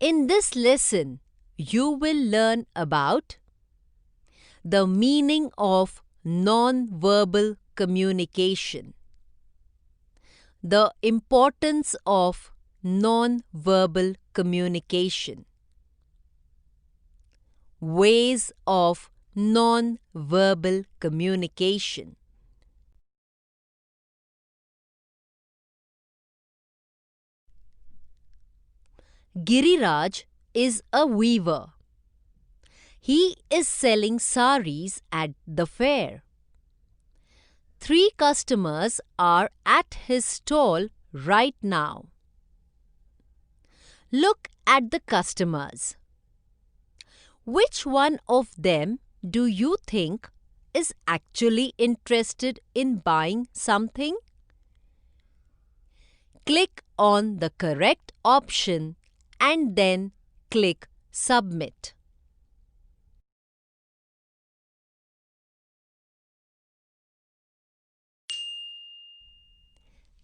In this lesson, you will learn about the meaning of non-verbal communication, the importance of non-verbal communication, ways of non-verbal communication. Giriraj is a weaver. He is selling saris at the fair. 3 customers are at his stall right now. Look at the customers. Which one of them do you think is actually interested in buying something? Click on the correct option and then click Submit.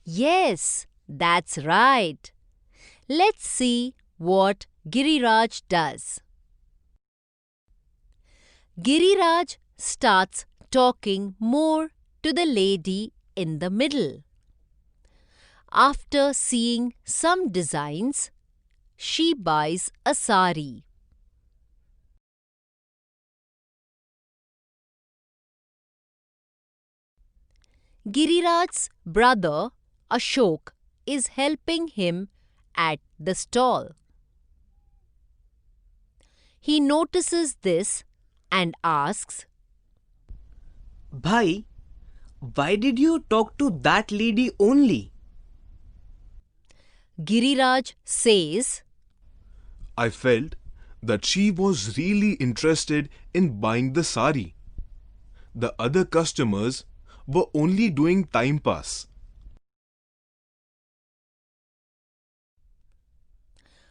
Yes, that's right. Let's see what Giriraj does. Giriraj starts talking more to the lady in the middle. After seeing some designs, she buys a sari. Giriraj's brother Ashok is helping him at the stall. He notices this and asks, Bhai, why did you talk to that lady only? Giriraj says, I felt that she was really interested in buying the sari. The other customers were only doing time pass.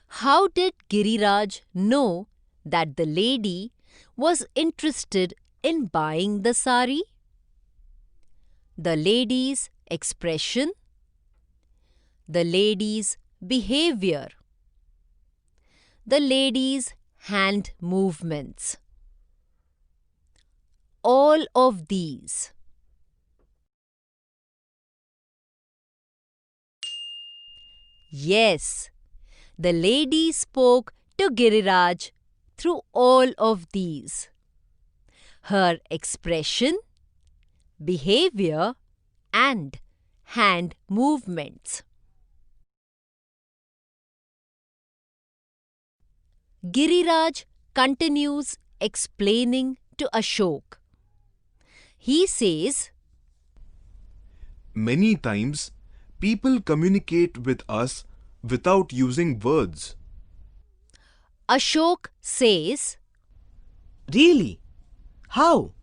How did Giriraj know that the lady was interested in buying the sari? The lady's expression, the lady's behavior, the lady's hand movements. All of these. Yes, the lady spoke to Giriraj through all of these. Her expression, behavior, and hand movements. Giriraj continues explaining to Ashok. He says, Many times, people communicate with us without using words. Ashok says, Really? How?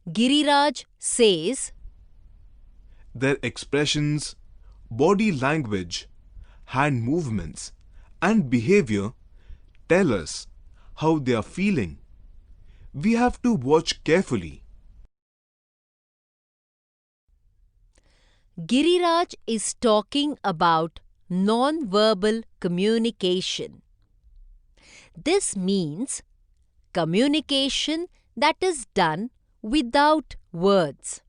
Giriraj says, Their expressions, body language, hand movements, and behavior tell us how they are feeling. We have to watch carefully. Giriraj is talking about non-verbal communication. This means communication that is done without words.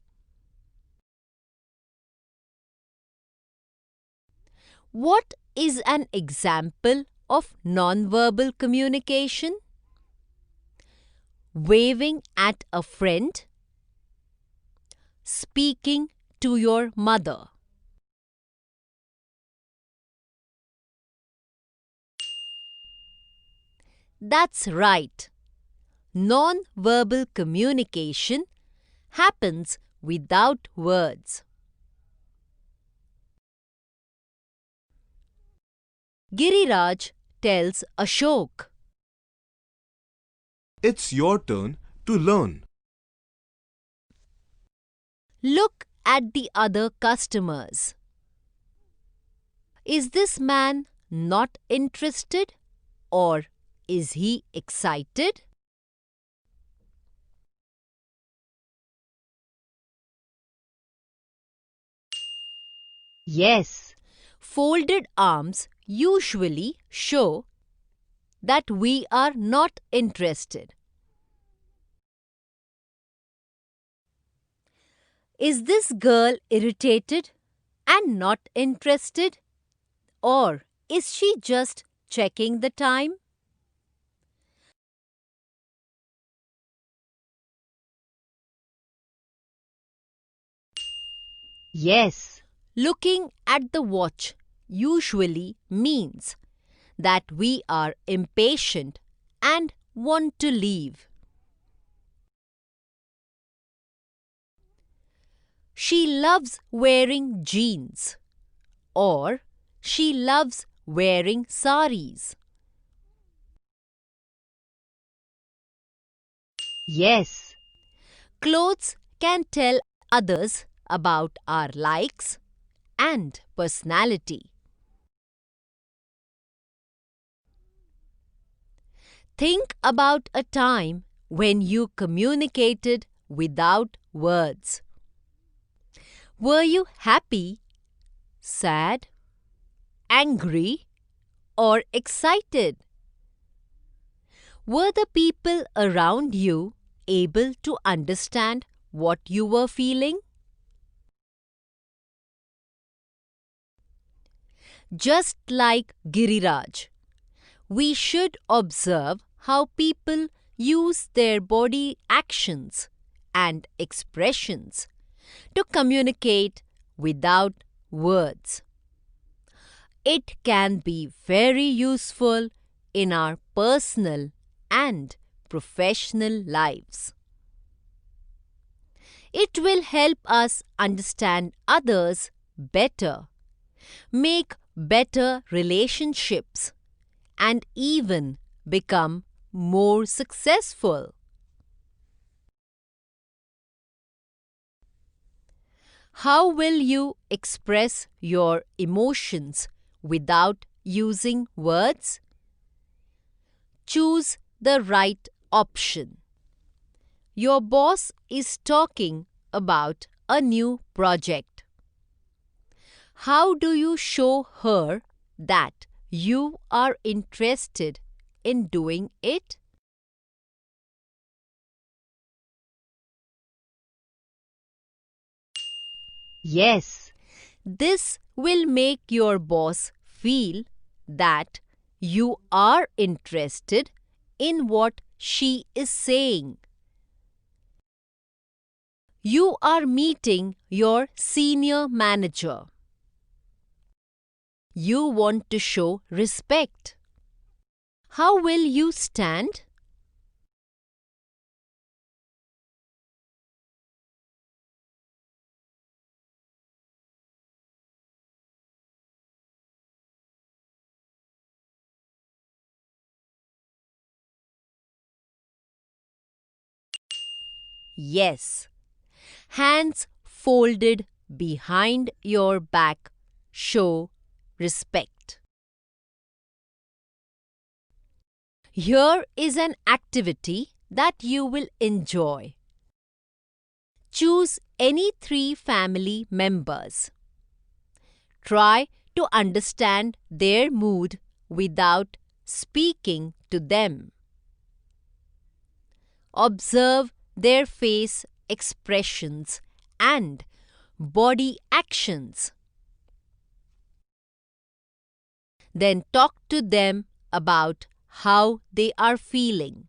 What is an example of non-verbal communication? Waving at a friend, speaking to your mother. That's right. Non-verbal communication happens without words. Giriraj tells Ashok, It's your turn to learn. look at the other customers. Is this man not interested, or is he excited? Yes, Folded arms usually show that we are not interested. Is this girl irritated and not interested? Or is she just checking the time? Yes, looking at the watch usually means that we are impatient and want to leave. She loves wearing jeans, or she loves wearing saris. Yes, clothes can tell others about our likes and personality. Think about a time when you communicated without words. Were you happy, sad, angry, or excited? Were the people around you able to understand what you were feeling? Just like Giriraj, we should observe how people use their body actions and expressions to communicate without words. It can be very useful in our personal and professional lives. It will help us understand others better, make better relationships, and even become more successful. How will you express your emotions without using words? Choose the right option. Your boss is talking about a new project. How do you show her that you are interested in doing it? Yes, this will make your boss feel that you are interested in what she is saying. You are meeting your senior manager. You want to show respect. How will you stand? Yes. Hands folded behind your back show respect. Here is an activity that you will enjoy. Choose any 3 family members. Try to understand their mood without speaking to them. Observe their face expressions and body actions. Then talk to them about how they are feeling.